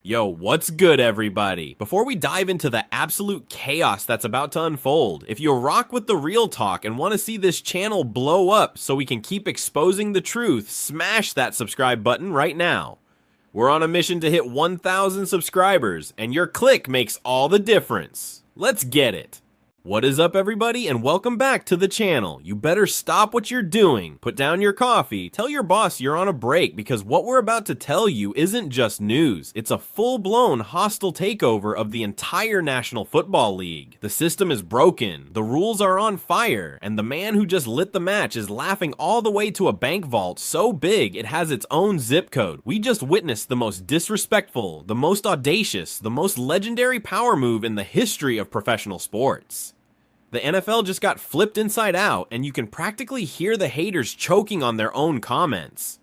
Yo, what's good, everybody? Before we dive into the absolute chaos that's about to unfold, if you rock with the real talk and want to see this channel blow up so we can keep exposing the truth, smash that subscribe button right now. We're on a mission to hit 1,000 subscribers, and your click makes all the difference. Let's get it. What is up, everybody, and welcome back to the channel. You better stop what you're doing, put down your coffee, tell your boss you're on a break, because what we're about to tell you isn't just news. It's a full-blown hostile takeover of the entire National Football League. The system is broken, the rules are on fire, and the man who just lit the match is laughing all the way to a bank vault so big it has its own zip code. We just witnessed the most disrespectful, the most audacious, the most legendary power move in the history of professional sports. The NFL just got flipped inside out, and you can practically hear the haters choking on their own comments.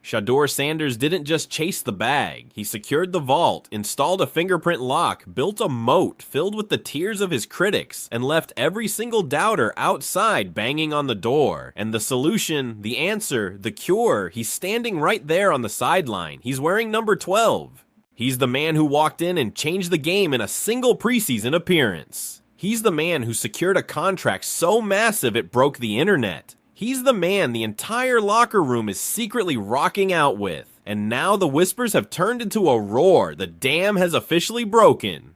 Shedeur Sanders didn't just chase the bag, he secured the vault, installed a fingerprint lock, built a moat filled with the tears of his critics, and left every single doubter outside banging on the door. And the solution, the answer, the cure, he's standing right there on the sideline. He's wearing number 12. He's the man who walked in and changed the game in a single preseason appearance. He's the man who secured a contract so massive it broke the internet. He's the man the entire locker room is secretly rocking out with. And now the whispers have turned into a roar. The dam has officially broken.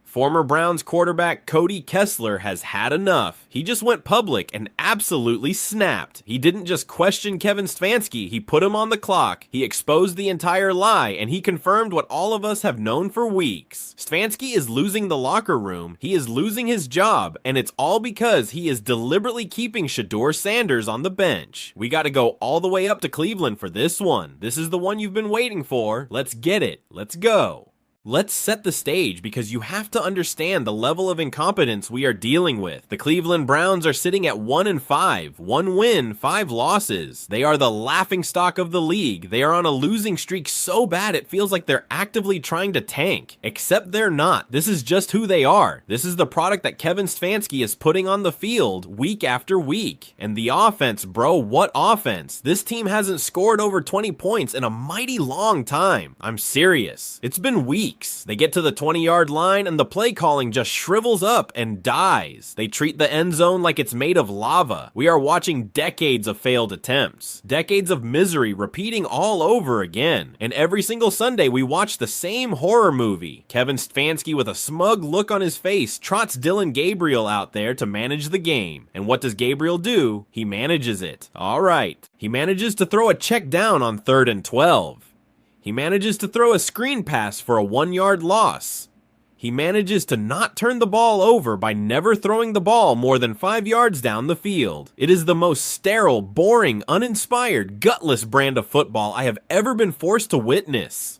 Former Browns quarterback Cody Kessler has had enough. He just went public and absolutely snapped. He didn't just question Kevin Stefanski, he put him on the clock, he exposed the entire lie, and he confirmed what all of us have known for weeks. Stefanski is losing the locker room, he is losing his job, and it's all because he is deliberately keeping Shedeur Sanders on the bench. We gotta go all the way up to Cleveland for this one. This is the one you've been waiting for. Let's get it. Let's go. Let's set the stage because you have to understand the level of incompetence we are dealing with. The Cleveland Browns are sitting at 1-5, 1 win, 5 losses. They are the laughingstock of the league. They are on a losing streak so bad it feels like they're actively trying to tank. Except they're not. This is just who they are. This is the product that Kevin Stefanski is putting on the field week after week. And the offense, bro, what offense? This team hasn't scored over 20 points in a mighty long time. I'm serious. It's been weeks. They get to the 20-yard line and the play calling just shrivels up and dies. They treat the end zone like it's made of lava. We are watching decades of failed attempts, decades of misery repeating all over again. And every single Sunday we watch the same horror movie. Kevin Stefanski with a smug look on his face trots Dillon Gabriel out there to manage the game. And what does Gabriel do? He manages it. All right. He manages to throw a check down on 3rd and 12. He manages to throw a screen pass for a 1-yard loss. He manages to not turn the ball over by never throwing the ball more than 5 yards down the field. It is the most sterile, boring, uninspired, gutless brand of football I have ever been forced to witness.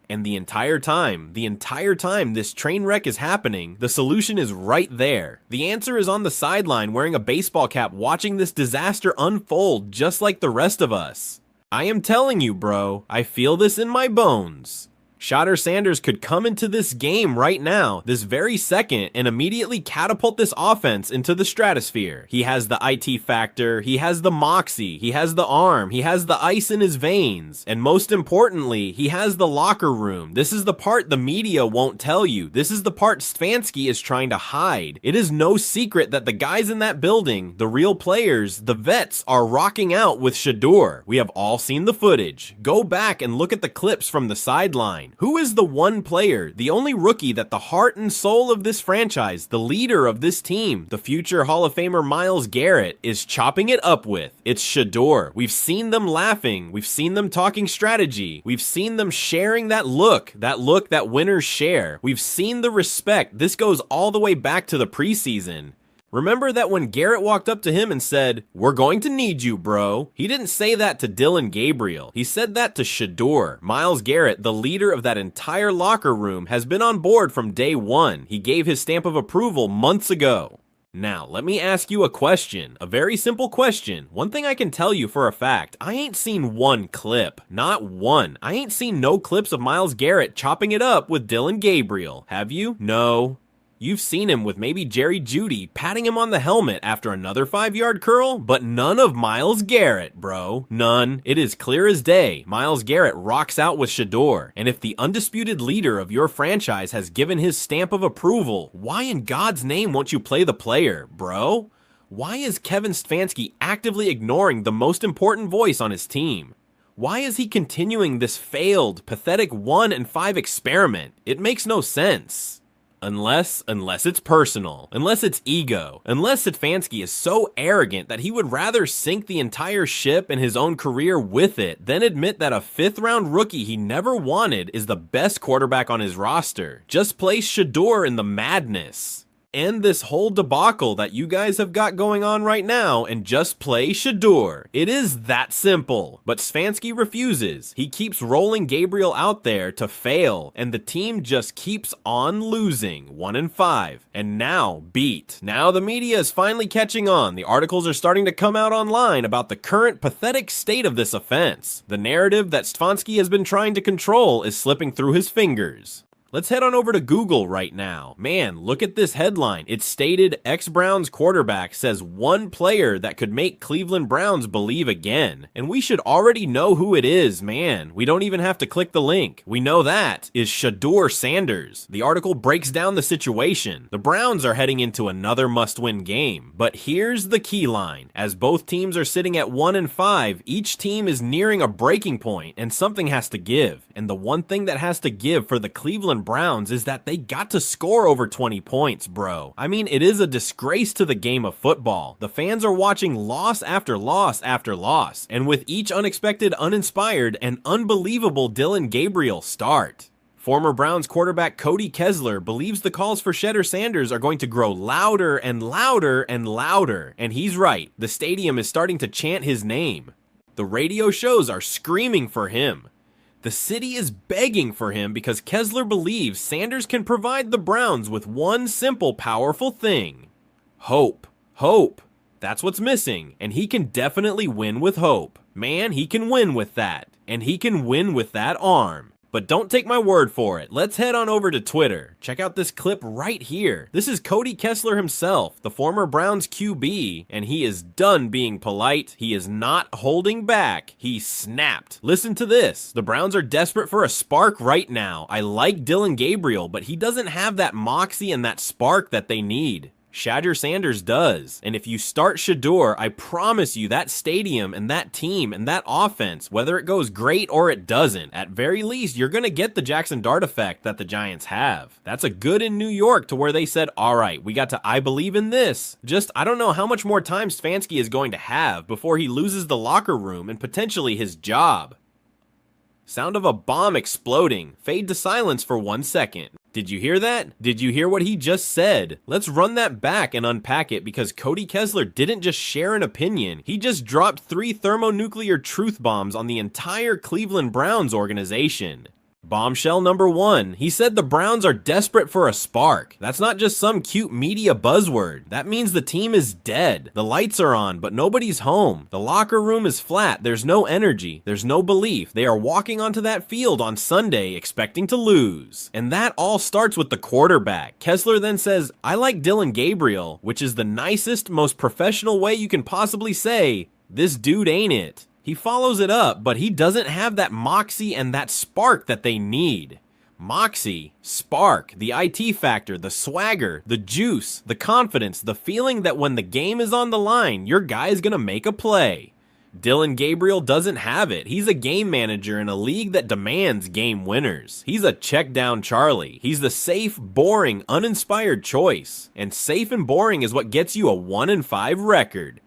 And the entire time this train wreck is happening, the solution is right there. The answer is on the sideline wearing a baseball cap watching this disaster unfold just like the rest of us. I am telling you, bro, I feel this in my bones. Shedeur Sanders could come into this game right now, this very second, and immediately catapult this offense into the stratosphere. He has the IT factor, he has the moxie, he has the arm, he has the ice in his veins, and most importantly, he has the locker room. This is the part the media won't tell you. This is the part Stefanski is trying to hide. It is no secret that the guys in that building, the real players, the vets, are rocking out with Shedeur. We have all seen the footage. Go back and look at the clips from the sideline. Who is the one player, the only rookie that the heart and soul of this franchise, the leader of this team, the future Hall of Famer Myles Garrett, is chopping it up with? It's Shedeur. We've seen them laughing. We've seen them talking strategy. We've seen them sharing that look that winners share. We've seen the respect. This goes all the way back to the preseason. Remember that when Garrett walked up to him and said, "We're going to need you, bro." He didn't say that to Dillon Gabriel. He said that to Shedeur. Myles Garrett, the leader of that entire locker room, has been on board from day one. He gave his stamp of approval months ago. Now, let me ask you a question, a very simple question. One thing I can tell you for a fact, I ain't seen one clip, not one. I ain't seen no clips of Myles Garrett chopping it up with Dillon Gabriel. Have you? No. You've seen him with maybe Jerry Jeudy patting him on the helmet after another 5-yard curl, but none of Myles Garrett, bro. None. It is clear as day. Myles Garrett rocks out with Shedeur, and if the undisputed leader of your franchise has given his stamp of approval, why in God's name won't you play the player, bro? Why is Kevin Stefanski actively ignoring the most important voice on his team? Why is he continuing this failed, pathetic 1-5 experiment? It makes no sense. Unless it's personal, unless it's ego, unless Stefanski is so arrogant that he would rather sink the entire ship and his own career with it than admit that a 5th-round rookie he never wanted is the best quarterback on his roster. Just place Shedeur in the madness. End this whole debacle that you guys have got going on right now and just play Shedeur. It is that simple. But Stefanski refuses. He keeps rolling Gabriel out there to fail, and the team just keeps on losing, 1-5, and now beat. Now the media is finally catching on. The articles are starting to come out online about the current pathetic state of this offense. The narrative that Stefanski has been trying to control is slipping through his fingers. Let's head on over to Google right now. Man, look at this headline. It stated ex-Browns quarterback says one player that could make Cleveland Browns believe again. And we should already know who it is, man. We don't even have to click the link. We know that is Shedeur Sanders. The article breaks down the situation. The Browns are heading into another must-win game. But here's the key line. As both teams are sitting at 1-5, each team is nearing a breaking point and something has to give. And the one thing that has to give for the Cleveland Browns is that they got to score over 20 points, bro. I mean, it is a disgrace to the game of football. The fans are watching loss after loss after loss, and with each unexpected, uninspired, and unbelievable Dillon Gabriel start. Former Browns quarterback Cody Kessler believes the calls for Shedeur Sanders are going to grow louder and louder and louder, and he's right. The stadium is starting to chant his name. The radio shows are screaming for him. The city is begging for him because Kessler believes Sanders can provide the Browns with one simple, powerful thing. Hope. Hope. That's what's missing, and he can definitely win with hope. Man, he can win with that, and he can win with that arm. But don't take my word for it. Let's head on over to Twitter. Check out this clip right here. This is Cody Kessler himself, the former Browns QB, and he is done being polite. He is not holding back. He snapped. Listen to this. The Browns are desperate for a spark right now. I like Dillon Gabriel, but he doesn't have that moxie and that spark that they need. Shedeur Sanders does, and if you start Shedeur, I promise you that stadium and that team and that offense, whether it goes great or it doesn't, at very least, you're going to get the Jackson Dart effect that the Giants have. That's a good in New York to where they said, all right, we got to I believe in this. Just, I don't know how much more time Stefanski is going to have before he loses the locker room and potentially his job. Sound of a bomb exploding. Fade to silence for 1 second. Did you hear that? Did you hear what he just said? Let's run that back and unpack it because Cody Kessler didn't just share an opinion. He just dropped 3 thermonuclear truth bombs on the entire Cleveland Browns organization. Bombshell number 1. He said the Browns are desperate for a spark. That's not just some cute media buzzword. That means the team is dead. The lights are on, but nobody's home. The locker room is flat. There's no energy. There's no belief. They are walking onto that field on Sunday expecting to lose. And that all starts with the quarterback. Kessler then says, I like Dillon Gabriel, which is the nicest, most professional way you can possibly say, this dude ain't it. He follows it up, but he doesn't have that moxie and that spark that they need. Moxie, spark, the IT factor, the swagger, the juice, the confidence, the feeling that when the game is on the line, your guy's gonna make a play. Dillon Gabriel doesn't have it. He's a game manager in a league that demands game winners. He's a check down Charlie. He's the safe, boring, uninspired choice. And safe and boring is what gets you a 1-5 record.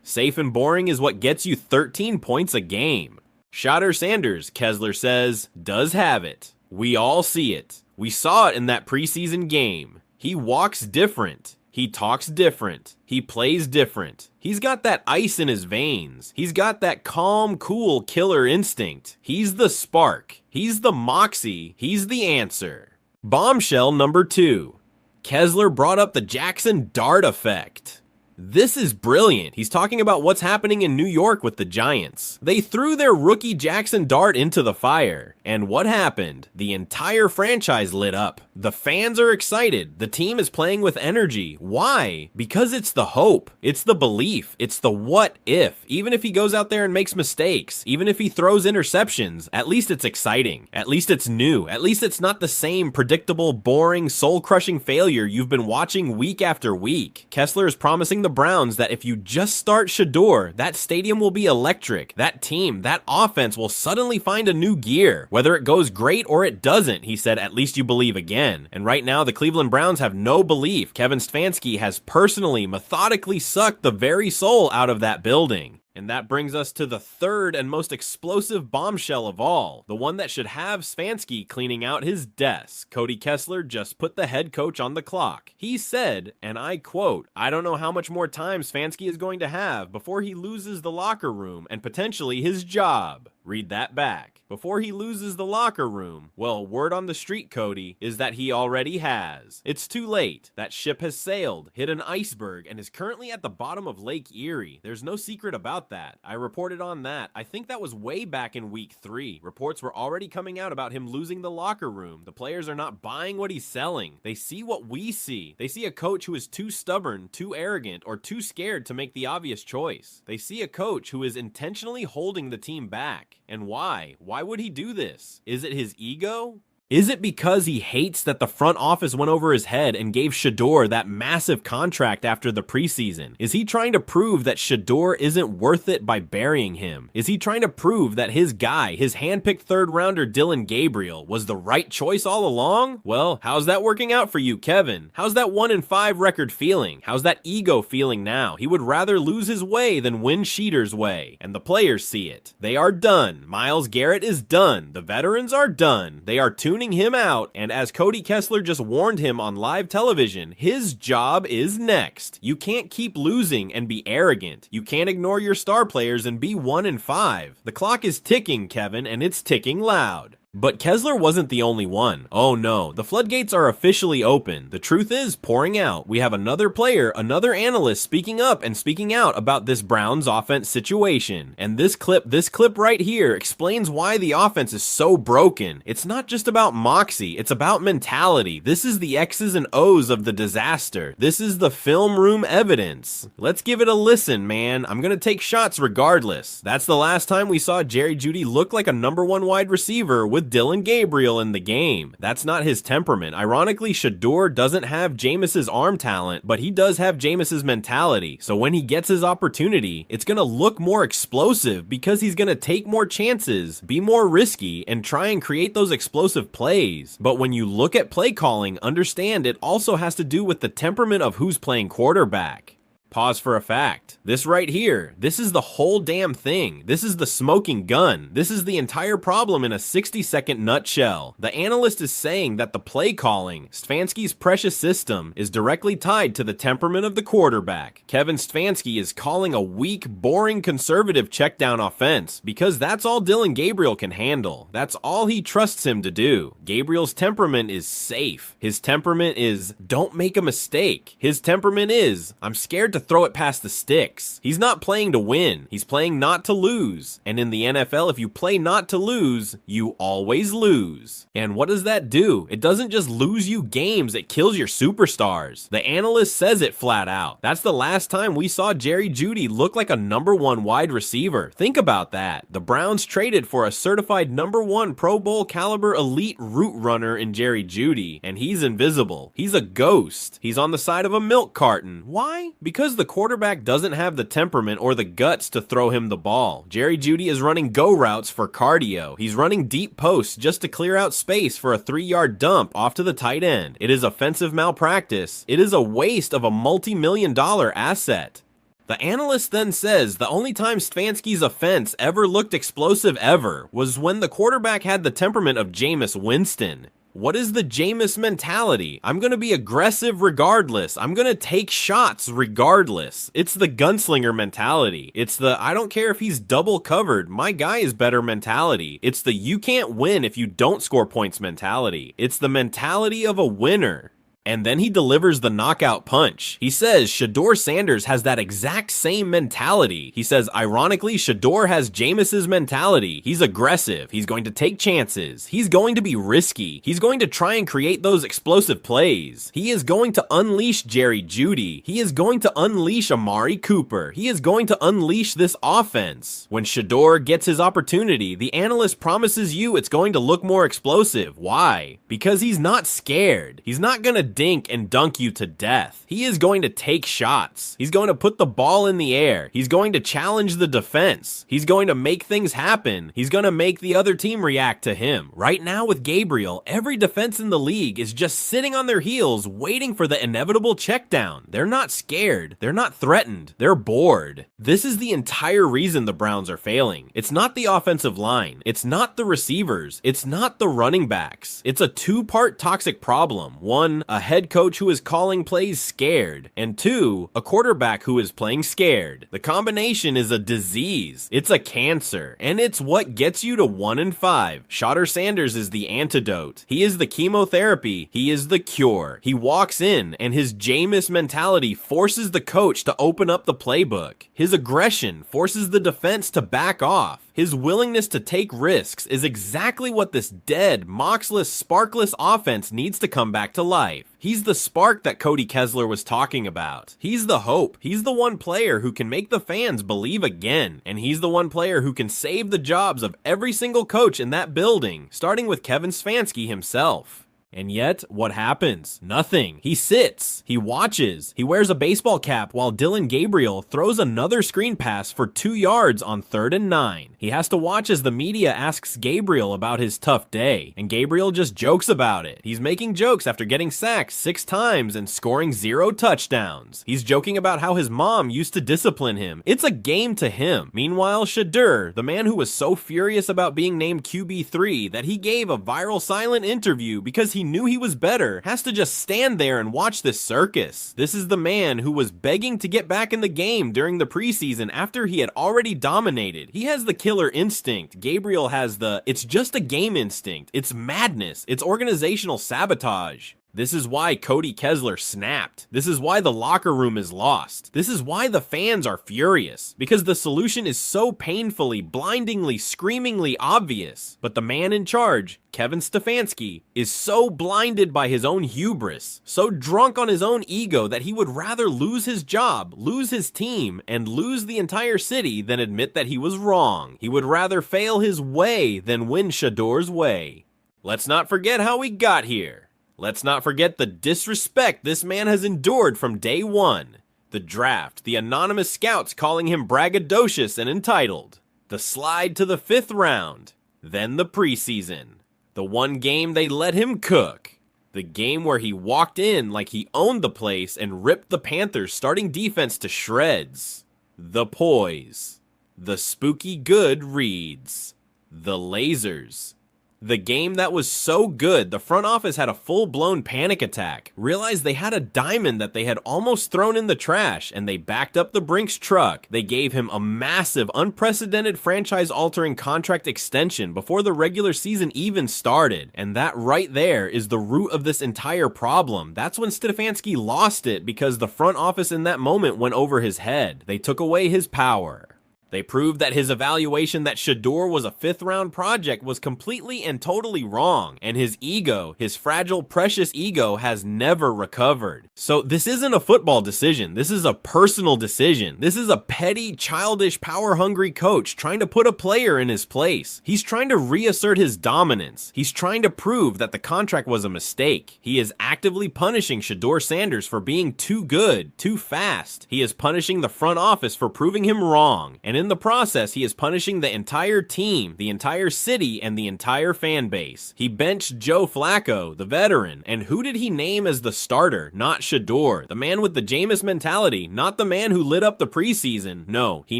Safe and boring is what gets you 13 points a game. Shedeur Sanders, Kessler says, does have it. We all see it. We saw it in that preseason game. He walks different. He talks different. He plays different. He's got that ice in his veins. He's got that calm, cool killer instinct. He's the spark. He's the moxie. He's the answer. Bombshell number 2. Kessler brought up the Jackson Dart effect. This is brilliant. He's talking about what's happening in New York with the Giants. They threw their rookie Jackson Dart into the fire. And what happened? The entire franchise lit up. The fans are excited. The team is playing with energy. Why? Because it's the hope. It's the belief. It's the what if. Even if he goes out there and makes mistakes, even if he throws interceptions, at least it's exciting. At least it's new. At least it's not the same predictable, boring, soul-crushing failure you've been watching week after week. Kessler is promising the Browns that if you just start Shedeur, that stadium will be electric. That team, that offense will suddenly find a new gear. Whether it goes great or it doesn't, he said, at least you believe again. And right now, the Cleveland Browns have no belief. Kevin Stefanski has personally, methodically sucked the very soul out of that building. And that brings us to the third and most explosive bombshell of all, the one that should have Stefanski cleaning out his desk. Cody Kessler just put the head coach on the clock. He said, and I quote, "I don't know how much more time Stefanski is going to have before he loses the locker room and potentially his job." Read that back. Before he loses the locker room. Well, word on the street, Cody, is that he already has. It's too late. That ship has sailed, hit an iceberg, and is currently at the bottom of Lake Erie. There's no secret about that. I reported on that. I think that was way back in week 3. Reports were already coming out about him losing the locker room. The players are not buying what he's selling. They see what we see. They see a coach who is too stubborn, too arrogant, or too scared to make the obvious choice. They see a coach who is intentionally holding the team back. And why? Why would he do this? Is it his ego? Is it because he hates that the front office went over his head and gave Shedeur that massive contract after the preseason? Is he trying to prove that Shedeur isn't worth it by burying him? Is he trying to prove that his guy, his handpicked third rounder Dillon Gabriel, was the right choice all along? Well, how's that working out for you, Kevin? How's that 1-5 record feeling? How's that ego feeling now? He would rather lose his way than win Shedur's way, and the players see it. They are done. Myles Garrett is done. The veterans are done. They are tuning him out, and as Cody Kessler just warned him on live television, his job is next. You can't keep losing and be arrogant. You can't ignore your star players and be 1-5. The clock is ticking, Kevin, and it's ticking loud. But Kessler wasn't the only one. Oh no, the floodgates are officially open. The truth is pouring out. We have another player, another analyst speaking up and speaking out about this Browns offense situation. And this clip right here explains why the offense is so broken. It's not just about moxie, it's about mentality. This is the X's and O's of the disaster. This is the film room evidence. Let's give it a listen, man. I'm gonna take shots regardless. That's the last time we saw Jerry Jeudy look like a #1 wide receiver with Dillon Gabriel in the game. That's not his temperament. Ironically, Shedeur doesn't have Jameis's arm talent, but he does have Jameis's mentality. So when he gets his opportunity, it's going to look more explosive because he's going to take more chances, be more risky, and try and create those explosive plays. But when you look at play calling, understand it also has to do with the temperament of who's playing quarterback. Pause for a fact. This right here, this is the whole damn thing. This is the smoking gun. This is the entire problem in a 60-second nutshell. The analyst is saying that the play calling, Stefanski's precious system, is directly tied to the temperament of the quarterback. Kevin Stefanski is calling a weak, boring, conservative check-down offense because that's all Dillon Gabriel can handle. That's all he trusts him to do. Gabriel's temperament is safe. His temperament is, don't make a mistake. His temperament is, I'm scared to throw it past the sticks. He's not playing to win. He's playing not to lose. And in the NFL, if you play not to lose, you always lose. And what does that do? It doesn't just lose you games, it kills your superstars. The analyst says it flat out. That's the last time we saw Jerry Jeudy look like a #1 wide receiver. Think about that. The Browns traded for a certified #1 Pro Bowl caliber elite route runner in Jerry Jeudy, and he's invisible. He's a ghost. He's on the side of a milk carton. Why? Because the quarterback doesn't have the temperament or the guts to throw him the ball. Jerry Jeudy is running go routes for cardio. He's running deep posts just to clear out space for a 3-yard dump off to the tight end. It is offensive malpractice. It is a waste of a multi-million-dollar asset. The analyst then says the only time Stefanski's offense ever looked explosive ever was when the quarterback had the temperament of Jameis Winston. What is the Jameis mentality? I'm going to be aggressive regardless. I'm going to take shots regardless. It's the gunslinger mentality. It's the I don't care if he's double covered. My guy is better mentality. It's the you can't win if you don't score points mentality. It's the mentality of a winner. And then he delivers the knockout punch. He says Shedeur Sanders has that exact same mentality. He says, ironically, Shedeur has Jameis's mentality. He's aggressive. He's going to take chances. He's going to be risky. He's going to try and create those explosive plays. He is going to unleash Jerry Jeudy. He is going to unleash Amari Cooper. He is going to unleash this offense. When Shedeur gets his opportunity, the analyst promises you it's going to look more explosive. Why? Because he's not scared. He's not going to dink and dunk you to death. He is going to take shots. He's going to put the ball in the air. He's going to challenge the defense. He's going to make things happen. He's going to make the other team react to him. Right now with Gabriel, every defense in the league is just sitting on their heels waiting for the inevitable check down. They're not scared. They're not threatened. They're bored. This is the entire reason the Browns are failing. It's not the offensive line. It's not the receivers. It's not the running backs. It's a two-part toxic problem. One, a head coach who is calling plays scared, and two, a quarterback who is playing scared. The combination is a disease. It's a cancer, and it's what gets you to 1-5. Shedeur Sanders is the antidote. He is the chemotherapy. He is the cure. He walks in, and his Jameis mentality forces the coach to open up the playbook. His aggression forces the defense to back off. His willingness to take risks is exactly what this dead, moxless, sparkless offense needs to come back to life. He's the spark that Cody Kessler was talking about. He's the hope. He's the one player who can make the fans believe again. And he's the one player who can save the jobs of every single coach in that building, starting with Kevin Stefanski himself. And yet, what happens? Nothing. He sits. He watches. He wears a baseball cap while Dillon Gabriel throws another screen pass for 2 yards on 3rd and 9. He has to watch as the media asks Gabriel about his tough day, and Gabriel just jokes about it. He's making jokes after getting sacked 6 times and scoring 0 touchdowns. He's joking about how his mom used to discipline him. It's a game to him. Meanwhile, Shedeur, the man who was so furious about being named QB3 that he gave a viral silent interview because he knew he was better, has to just stand there and watch this circus. This is the man who was begging to get back in the game during the preseason after he had already dominated. He has the killer instinct. Gabriel has the, it's just a game instinct. It's madness. It's organizational sabotage. This is why Cody Kessler snapped. This is why the locker room is lost. This is why the fans are furious. Because the solution is so painfully, blindingly, screamingly obvious. But the man in charge, Kevin Stefanski, is so blinded by his own hubris, so drunk on his own ego that he would rather lose his job, lose his team, and lose the entire city than admit that he was wrong. He would rather fail his way than win Shedeur's way. Let's not forget how we got here. Let's not forget the disrespect this man has endured from day one. The draft, the anonymous scouts calling him braggadocious and entitled. The slide to the 5th round. Then the preseason. The one game they let him cook. The game where he walked in like he owned the place and ripped the Panthers' starting defense to shreds. The poise. The spooky good reads. The lasers. The game that was so good, the front office had a full-blown panic attack, realized they had a diamond that they had almost thrown in the trash, and they backed up the Brinks truck. They gave him a massive, unprecedented franchise-altering contract extension before the regular season even started, and that right there is the root of this entire problem. That's when Stefanski lost it because the front office in that moment went over his head. They took away his power. They proved that his evaluation that Shedeur was a 5th-round project was completely and totally wrong, and his ego, his fragile, precious ego, has never recovered. So this isn't a football decision. This is a personal decision. This is a petty, childish, power-hungry coach trying to put a player in his place. He's trying to reassert his dominance. He's trying to prove that the contract was a mistake. He is actively punishing Shedeur Sanders for being too good, too fast. He is punishing the front office for proving him wrong, and in the process, he is punishing the entire team, the entire city, and the entire fan base. He benched Joe Flacco, the veteran, and who did he name as the starter? Not Shedeur, the man with the Jameis mentality, not the man who lit up the preseason. No, he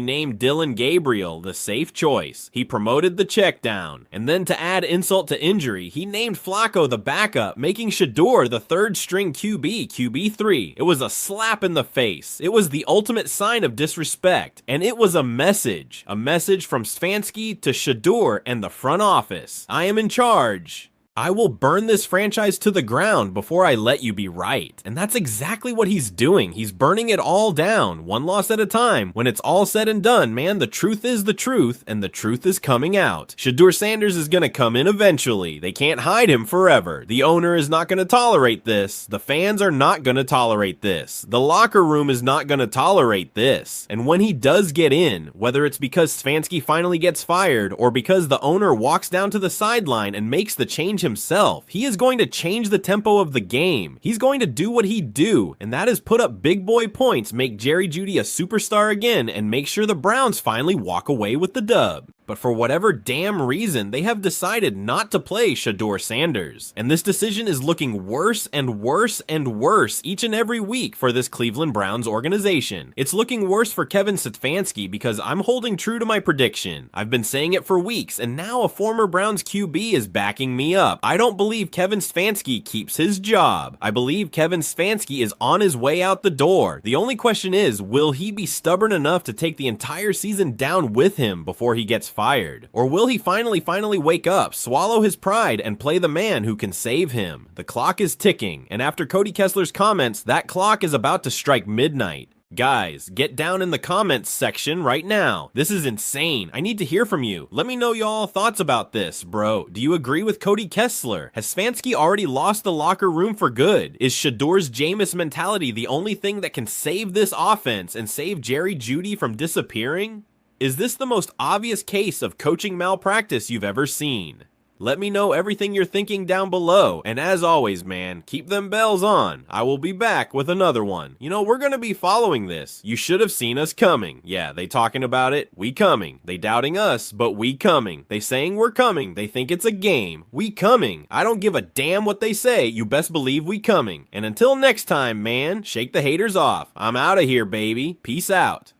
named Dillon Gabriel the safe choice. He promoted the check down, and then to add insult to injury, he named Flacco the backup, making Shedeur the 3rd-string QB, QB3. It was a slap in the face. It was the ultimate sign of disrespect, and it was a message from Stefanski to Shedeur and the front office. I am in charge. I will burn this franchise to the ground before I let you be right. And that's exactly what he's doing. He's burning it all down, one loss at a time. When it's all said and done, man, the truth is the truth, and the truth is coming out. Shedeur Sanders is gonna come in eventually. They can't hide him forever. The owner is not gonna tolerate this. The fans are not gonna tolerate this. The locker room is not gonna tolerate this. And when he does get in, whether it's because Stefanski finally gets fired, or because the owner walks down to the sideline and makes the change himself, he is going to change the tempo of the game. He's going to do what he do, and that is put up big boy points, make Jerry Jeudy a superstar again, and make sure the Browns finally walk away with the dub. But for whatever damn reason, they have decided not to play Shedeur Sanders. And this decision is looking worse and worse and worse each and every week for this Cleveland Browns organization. It's looking worse for Kevin Stefanski because I'm holding true to my prediction. I've been saying it for weeks, and now a former Browns QB is backing me up. I don't believe Kevin Stefanski keeps his job. I believe Kevin Stefanski is on his way out the door. The only question is, will he be stubborn enough to take the entire season down with him before he gets fired? Or will he finally wake up, swallow his pride, and play the man who can save him? The clock is ticking, and after Cody Kessler's comments, that clock is about to strike midnight. Guys, get down in the comments section right now. This is insane. I need to hear from you. Let me know y'all thoughts about this, bro. Do you agree with Cody Kessler? Has Stefanski already lost the locker room for good? Is Shedeur's Jameis mentality the only thing that can save this offense and save Jerry Jeudy from disappearing? Is this the most obvious case of coaching malpractice you've ever seen? Let me know everything you're thinking down below, and as always, man, keep them bells on. I will be back with another one. You know, we're gonna be following this. You should have seen us coming. Yeah, they talking about it, we coming. They doubting us, but we coming. They saying we're coming, they think it's a game. We coming. I don't give a damn what they say, you best believe we coming. And until next time, man, shake the haters off. I'm out of here, baby. Peace out.